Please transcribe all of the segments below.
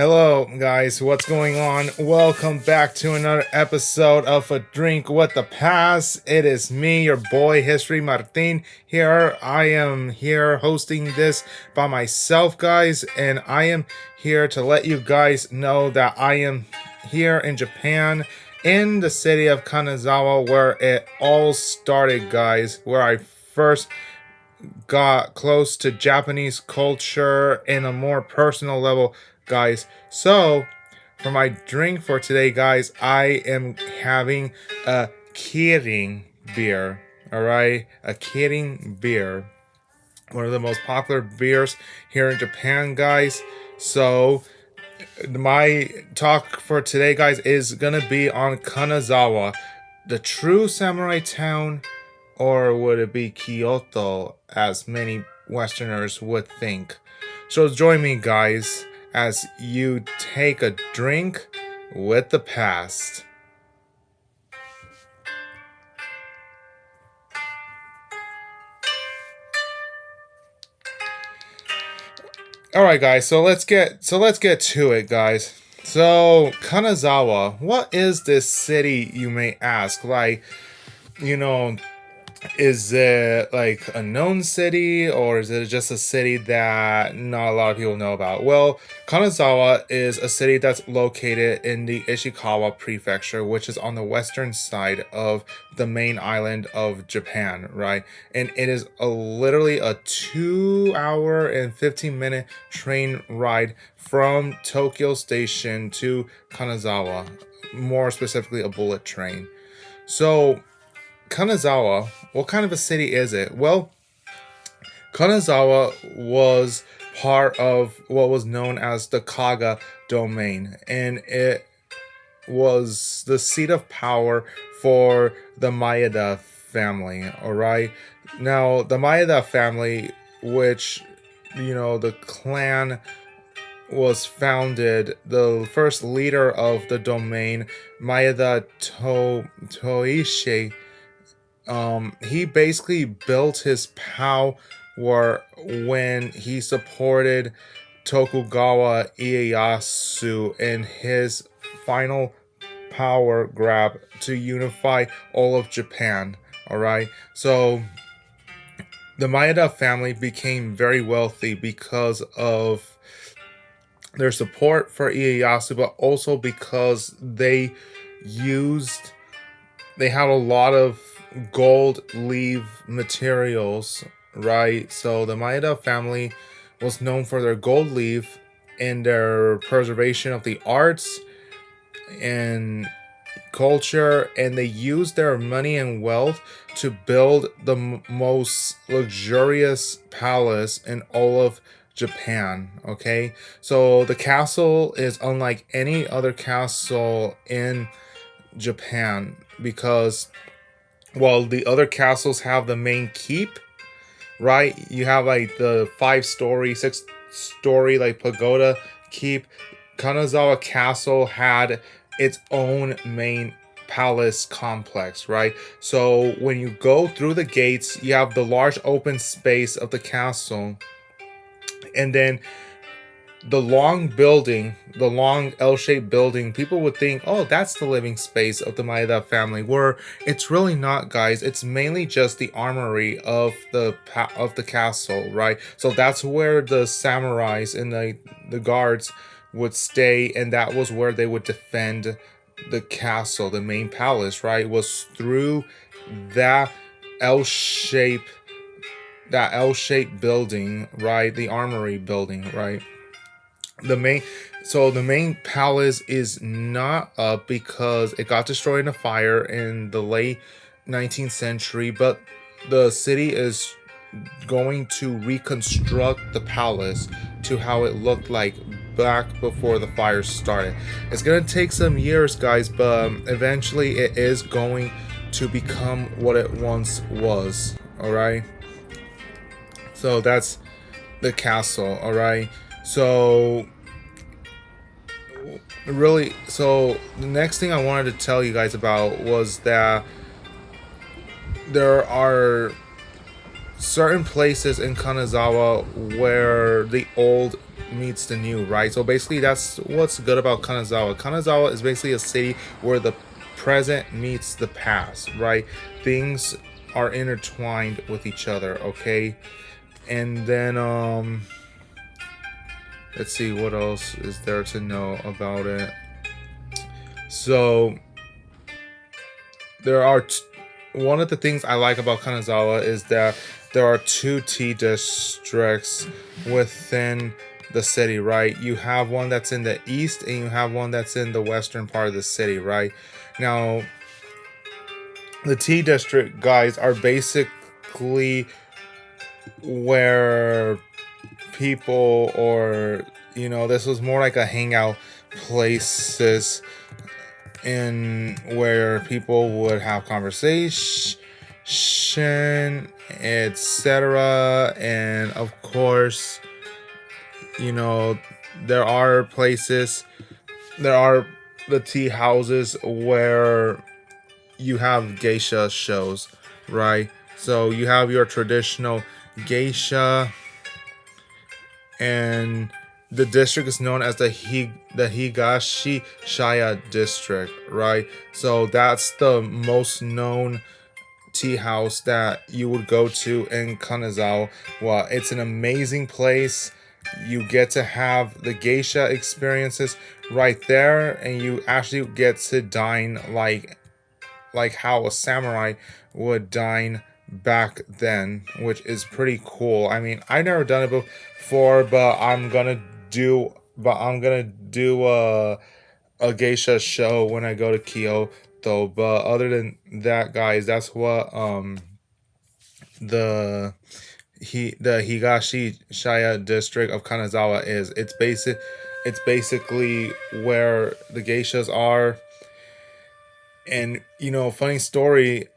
Hello, guys. What's going on? Welcome back to another episode of A Drink with the Past. It is me, your boy, History Martin, here. I am here hosting this by myself, guys, and I am here to let you guys know that I am here in Japan, in the city of Kanazawa, where it all started, guys, where I first got close to Japanese culture in a more personal level, guys. So, for my drink for today, guys, I am having a Kirin beer. All right, a Kirin beer, one of the most popular beers here in Japan, guys. So, my talk for today, guys, is gonna be on Kanazawa, the true samurai town, or would it be Kyoto, as many Westerners would think? So join me, guys, as you take a drink with the past. All right, guys. So let's get to it, guys. So Kanazawa, what is this city, you may ask? Like, you know, is it like a known city, or is it just a city that not a lot of people know about? Well, Kanazawa is a city that's located in the Ishikawa Prefecture, which is on the western side of the main island of Japan, right? And it is literally a 2 hour and 15-minute train ride from Tokyo Station to Kanazawa, more specifically, a bullet train. So, Kanazawa, what kind of a city is it? Well, Kanazawa was part of what was known as the Kaga domain, and it was the seat of power for the Maeda family. All right. Now, the Maeda family, which, the clan was founded, the first leader of the domain, Maeda Toishi, he basically built his power when he supported Tokugawa Ieyasu in his final power grab to unify all of Japan. All right, so the Maeda family became very wealthy because of their support for Ieyasu, but also because used they had a lot of gold leaf materials, right? So the Maeda family was known for their gold leaf and their preservation of the arts and culture, and they used their money and wealth to build the most luxurious palace in all of Japan. Okay, so the castle is unlike any other castle in Japan because, well, the other castles have the main keep, right? You have like the 5-story, 6-story like pagoda keep. Kanazawa Castle had its own main palace complex, right? So when you go through the gates, you have the large open space of the castle, and then the long L-shaped building, people would think, oh, that's the living space of the Maeda family. Where it's really not, guys. It's mainly just the armory of the castle, right? So that's where the samurais and the guards would stay, and that was where they would defend the castle, the main palace, right? It was through that L-shape building, right? The armory building, right? The main palace is not up because it got destroyed in a fire in the late 19th century, but the city is going to reconstruct the palace to how it looked like back before the fire started. It's gonna take some years, guys, but eventually it is going to become what it once was. All right, so that's the castle. All right, so so the next thing I wanted to tell you guys about was that there are certain places in Kanazawa where the old meets the new, right? So basically, that's what's good about Kanazawa. Kanazawa is basically a city where the present meets the past, right? Things are intertwined with each other, okay? And then let's see what else is there to know about it. So there are one of the things I like about Kanazawa is that there are two tea districts within the city, right? You have one that's in the east and you have one that's in the western part of the city, right? Now, the tea district guys are basically where people, or this was more like a hangout places in where people would have conversation, etc. And of course, you know, there are places, there are the tea houses where you have geisha shows, right? So you have your traditional geisha, and the district is known as the Higashi Shaya district, right? So that's the most known tea house that you would go to in Kanazawa. Well, it's an amazing place. You get to have the geisha experiences right there, and you actually get to dine like how a samurai would dine back then, which is pretty cool. I mean, I never done it before, but I'm gonna do a geisha show when I go to Kyoto. But other than that, guys, that's what the the Higashi Shaya district of Kanazawa is. It's basically where the geishas are. And funny story,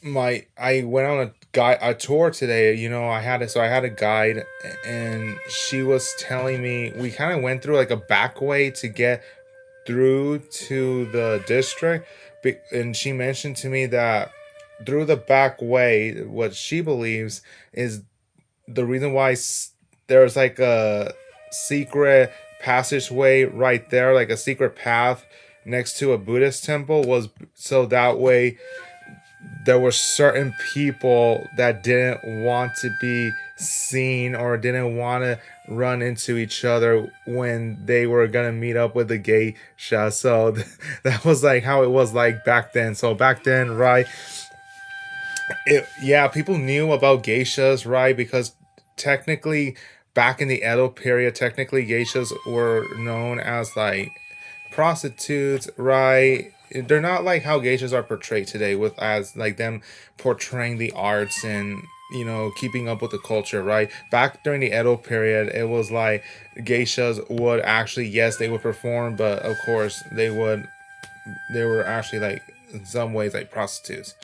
my I went on a tour today. I had a guide, and she was telling me we kind of went through like a back way to get through to the district. And she mentioned to me that through the back way, what she believes is the reason why there's like a secret passageway right there, like a secret path next to a Buddhist temple, was so that way there were certain people that didn't want to be seen or didn't want to run into each other when they were gonna meet up with the geisha. So that was like how it was like back then. So back then, right? Yeah, people knew about geishas, right? Because technically, back in the Edo period, technically geishas were known as like prostitutes, right? They're not like how geishas are portrayed today, with as like them portraying the arts and keeping up with the culture, right? Back during the Edo period, it was like geishas would actually, yes, they would perform, but of course they were actually like in some ways like prostitutes.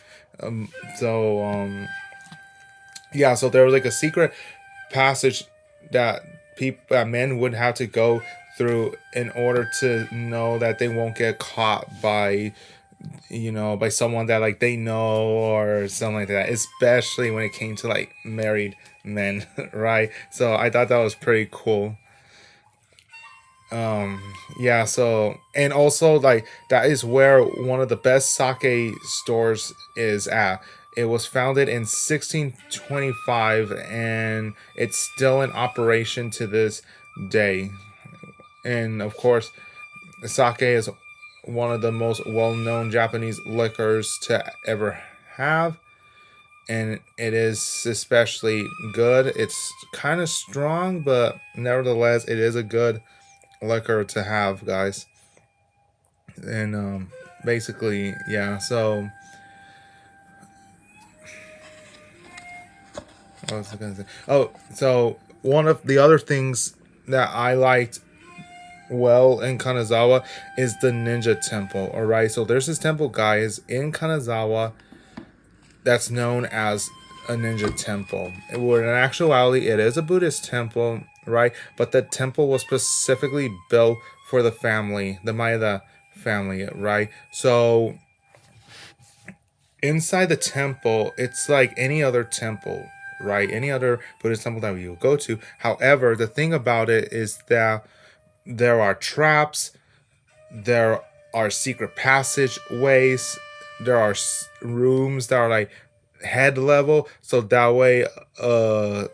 Um, so yeah, so there was like a secret passage that men would have to go through in order to know that they won't get caught by by someone that like they know or something like that, especially when it came to like married men. Right? So I thought that was pretty cool. Yeah, so and also like that is where one of the best sake stores is at. It was founded in 1625 and it's still in operation to this day. And of course, sake is one of the most well-known Japanese liquors to ever have, and it is especially good. It's kind of strong, but nevertheless it is a good liquor to have, guys. And basically, yeah. So what was I gonna say? Oh, so one of the other things that I liked well in Kanazawa is the ninja temple. All right, so there's this temple, guys, in Kanazawa that's known as a ninja temple. Where in actuality, it is a Buddhist temple, right? But the temple was specifically built for the family, the Maeda family, right? So inside the temple, it's like any other temple, right? Any other Buddhist temple that you go to. However, the thing about it is that there are traps, there are secret passageways, there are rooms that are like head level, so that way, so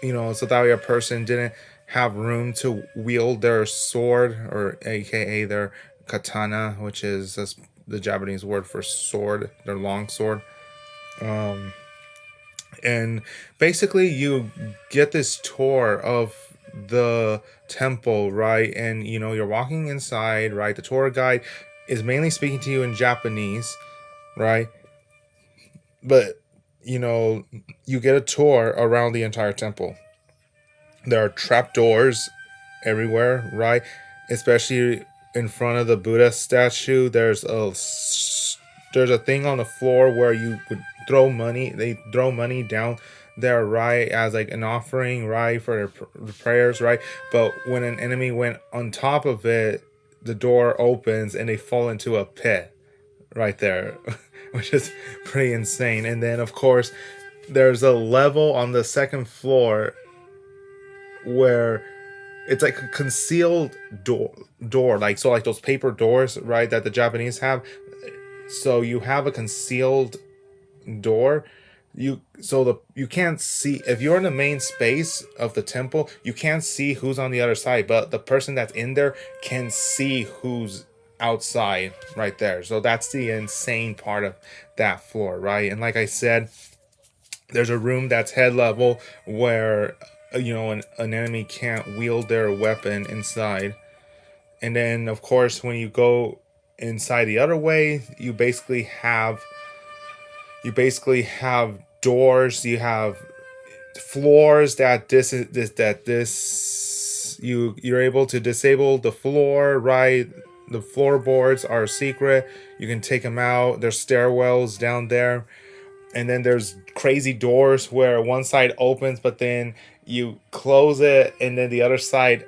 that way a person didn't have room to wield their sword, or aka their katana, which is the Japanese word for sword, their long sword. And basically you get this tour of the temple, right? And you're walking inside, right? The tour guide is mainly speaking to you in Japanese, right? But you know you get a tour around the entire temple. There are trapdoors everywhere, right? Especially in front of the Buddha statue. There's a thing on the floor where you would throw money. They throw money down there, right, as like an offering, right, for the prayers, right. But when an enemy went on top of it, the door opens and they fall into a pit right there, which is pretty insane. And then, of course, there's a level on the second floor where it's like a concealed door, like, so like those paper doors, right, that the Japanese have. So you have a concealed door. You can't see if you're in the main space of the temple. You can't see who's on the other side, but the person that's in there can see who's outside right there. So that's the insane part of that floor, right? And like I said, there's a room that's head level where an enemy can't wield their weapon inside. And then, of course, when you go inside the other way, you basically have doors. You have floors that you're able to disable the floor, right? The floorboards are secret. You can take them out. There's stairwells down there. And then there's crazy doors where one side opens, but then you close it, and then the other side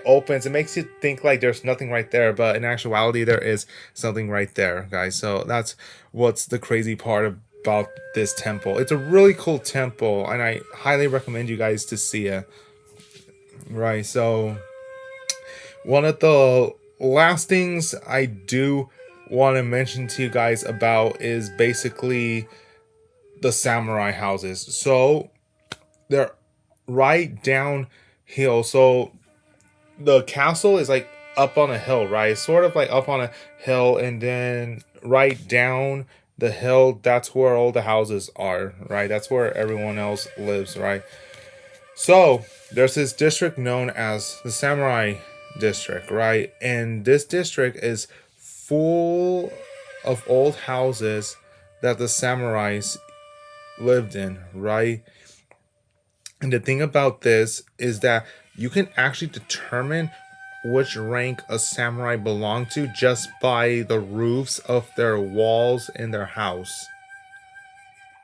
opens. It makes you think like there's nothing right there, but in actuality there is something right there, guys. So that's what's the crazy part about this temple. It's a really cool temple, and I highly recommend you guys to see it. Right, so one of the last things I do want to mention to you guys about is basically the samurai houses. So they're right downhill. So the castle is like up on a hill, right? It's sort of like up on a hill, and then right down the hill, that's where all the houses are, right? That's where everyone else lives, right? So there's this district known as the Samurai District, right? And this district is full of old houses that the samurais lived in, right? And the thing about this is that you can actually determine which rank a samurai belonged to just by the roofs of their walls in their house.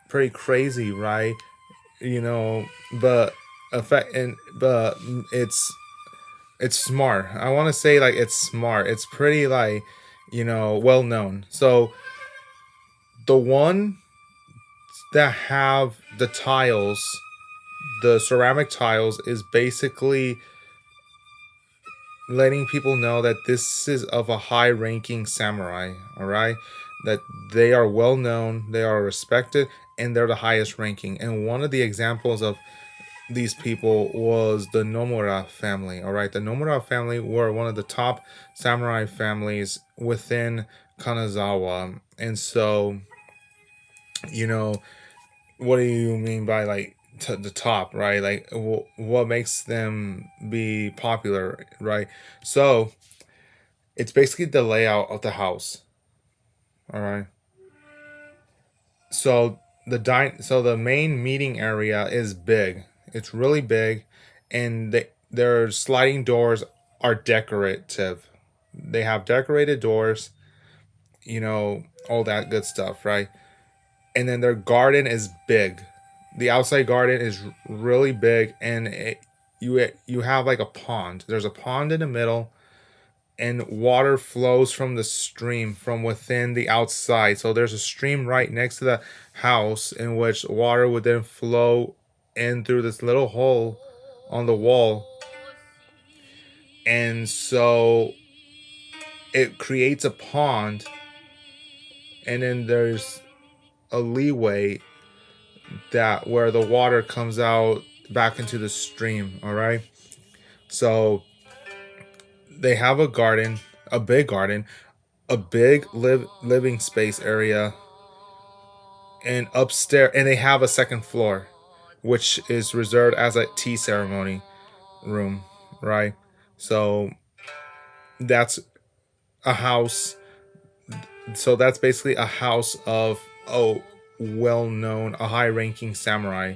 Pretty crazy, right? You know, but but it's smart. I want to say like it's smart. It's pretty like well known. So the one that have the ceramic tiles, is basically letting people know that this is of a high ranking samurai, all right? That they are well known, they are respected, and they're the highest ranking. And one of the examples of these people was the Nomura family, all right? The Nomura family were one of the top samurai families within Kanazawa. And so, you know, what do you mean by like the top, right? Like what makes them be popular, right? So it's basically the layout of the house, all right. So the main meeting area is big. It's really big, and their sliding doors are decorative. They have decorated doors, all that good stuff, right? And then their garden is big. The outside garden is really big, and you have like a pond. There's a pond in the middle, and water flows from the stream from within the outside. So there's a stream right next to the house in which water would then flow in through this little hole on the wall. And so it creates a pond, and then there's a leeway that where the water comes out back into the stream. All right. So they have a garden, a big garden, a big living space area, and upstairs, and they have a second floor, which is reserved as a tea ceremony room, right? So that's a house. So that's basically a house of a well-known, a high-ranking samurai.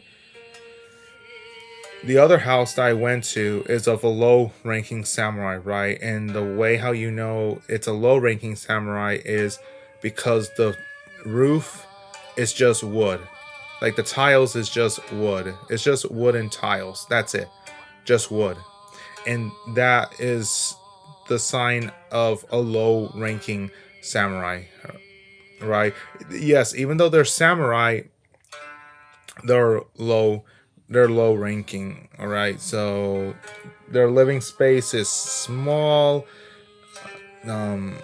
The other house that I went to is of a low-ranking samurai, right? And the way how you know it's a low-ranking samurai is because the roof is just wood. Like the tiles is just wood. It's just wooden tiles. That's it. Just wood. And that is the sign of a low-ranking samurai, right? Yes, even though they're samurai, they're low they're low ranking, all right? So their living space is small. um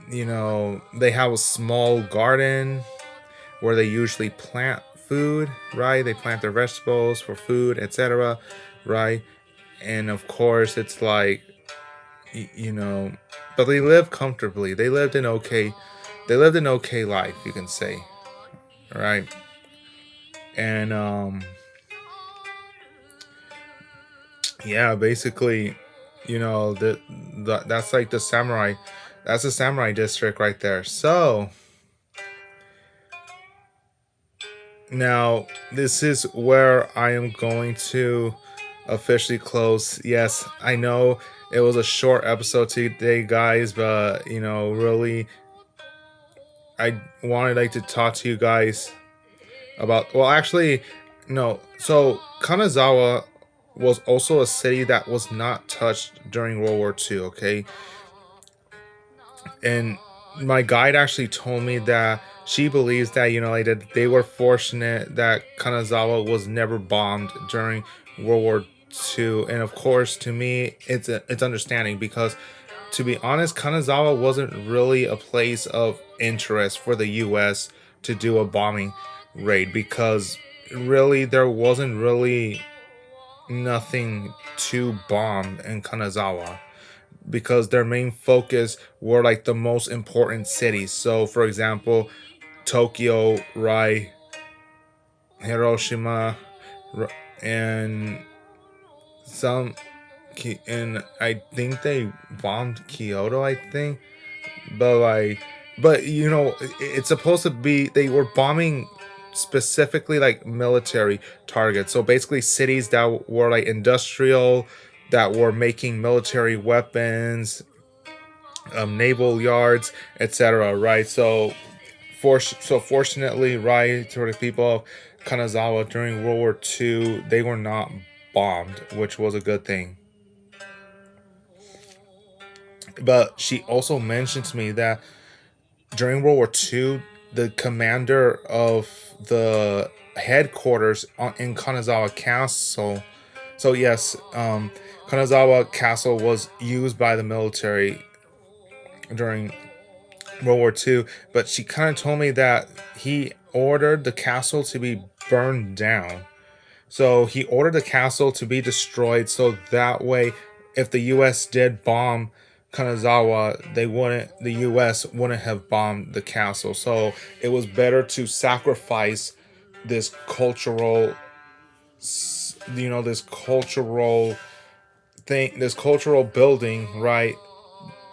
they have a small garden where they usually plant food, right? They plant their vegetables for food, etc., right? And of course it's like, you know, but they live comfortably. They lived an okay life, you can say, right? And yeah, basically, that's like the samurai. That's the samurai district right there. So now this is where I am going to officially close. Yes, I know it was a short episode today, guys, but really, I wanted like to talk to you guys about. Well, actually, no. So Kanazawa was also a city that was not touched during World War II. Okay, and my guide actually told me that she believes that like that they were fortunate that Kanazawa was never bombed during World War II. And of course, to me, it's understanding because, to be honest, Kanazawa wasn't really a place of interest for the U.S. to do a bombing raid, because really there wasn't really nothing to bomb in Kanazawa, because their main focus were like the most important cities. So, for example, Tokyo, Rai, Hiroshima, and some, and I think they bombed Kyoto, I think. But it's supposed to be, they were bombing specifically like military targets. So basically cities that were like industrial, that were making military weapons, naval yards, etc., right? So fortunately, right, to the people of Kanazawa during World War II, they were not bombed, which was a good thing. But she also mentioned to me that during World War II, the commander of the headquarters in Kanazawa Castle. So yes, Kanazawa Castle was used by the military during World War II, but she kind of told me that he ordered the castle to be burned down. So he ordered the castle to be destroyed, so that way, if the U.S. did bomb Kanazawa, the U.S. wouldn't have bombed the castle. So it was better to sacrifice this cultural, this cultural thing, this cultural building, right,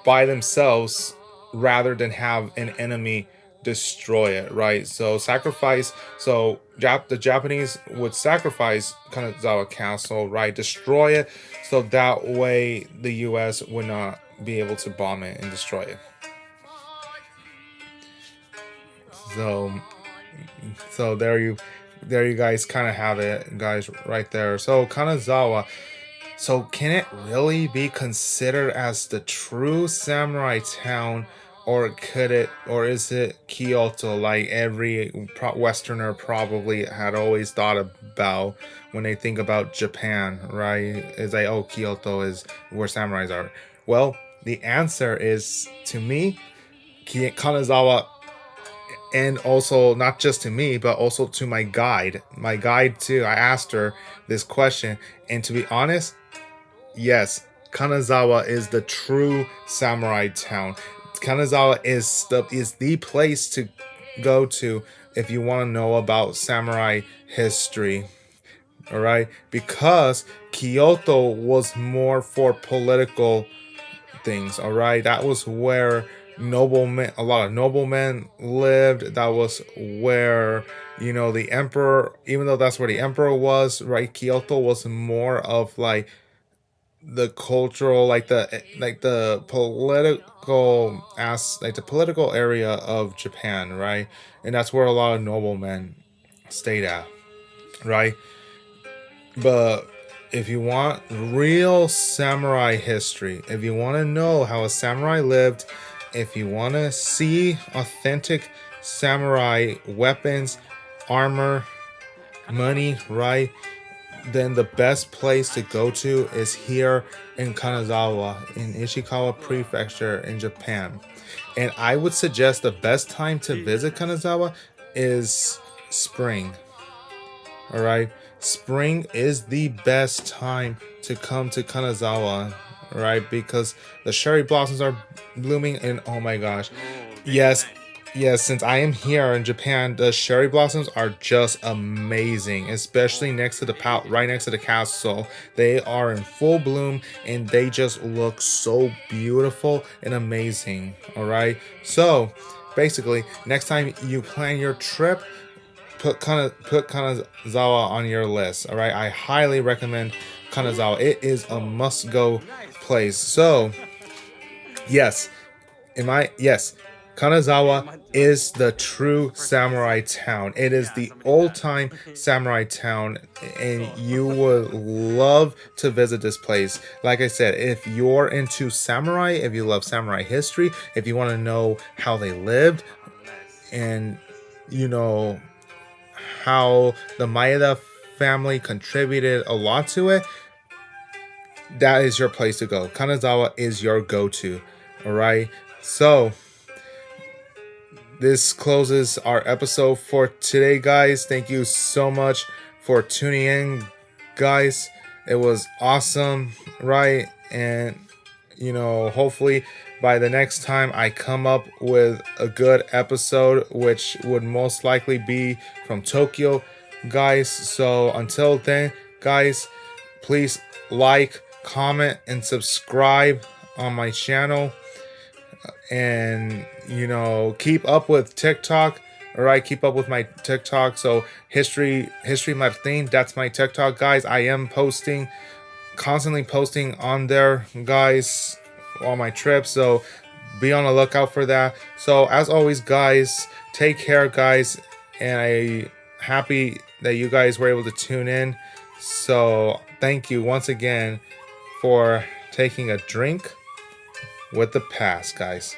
by themselves, rather than have an enemy destroy it, right? So sacrifice. So the Japanese would sacrifice Kanazawa Castle, right? Destroy it, so that way the U.S. would not be able to bomb it and destroy it. So, there you guys kind of have it, guys, right there. So Kanazawa. So can it really be considered as the true samurai town, or is it Kyoto like every Westerner probably had always thought about when they think about Japan, right? Is like, oh, Kyoto is where samurais are. Well, the answer is, to me, Kanazawa, and also not just to me, but also to my guide. My guide too. I asked her this question, and to be honest, yes, Kanazawa is the true samurai town. Kanazawa is the place to go to if you want to know about samurai history. All right, because Kyoto was more for political things. All right, that was where noblemen, a lot of noblemen lived. That was where, the emperor. Even though that's where the emperor was, right? Kyoto was more of like the cultural, like the political like the political area of Japan, right? And that's where a lot of noblemen stayed at, right? But if you want real samurai history, if you want to know how a samurai lived, if you want to see authentic samurai weapons, armor, money, right? Then the best place to go to is here in Kanazawa, in Ishikawa Prefecture in Japan. And I would suggest the best time to visit Kanazawa is spring. All right. Spring is the best time to come to Kanazawa, right? Because the cherry blossoms are blooming, and oh my gosh. Yes, yes, since I am here in Japan, the cherry blossoms are just amazing, especially next to right next to the castle. They are in full bloom and they just look so beautiful and amazing. All right. So, basically, next time you plan your trip, put Kanazawa on your list. All right, I highly recommend Kanazawa. It is a must go place. So yes, yes, Kanazawa is the true samurai town. It is the old time samurai town, and you would love to visit this place. Like I said, if you're into samurai, if you love samurai history, if you want to know how they lived, and you know how the Maeda family contributed a lot to it, that is your place to go. Kanazawa is your go-to. All right. So this closes our episode for today, guys. Thank you so much for tuning in, guys. It was awesome, right? And hopefully by the next time I come up with a good episode, which would most likely be from Tokyo, guys. So until then, guys, please like, comment, and subscribe on my channel. And keep up with TikTok. All right, keep up with my TikTok. So history Martin, that's my TikTok, guys. I am constantly posting on there, guys, on my trips. So be on the lookout for that. So as always, guys, take care, guys, and I happy that you guys were able to tune in. So thank you once again for taking a drink with the past, guys.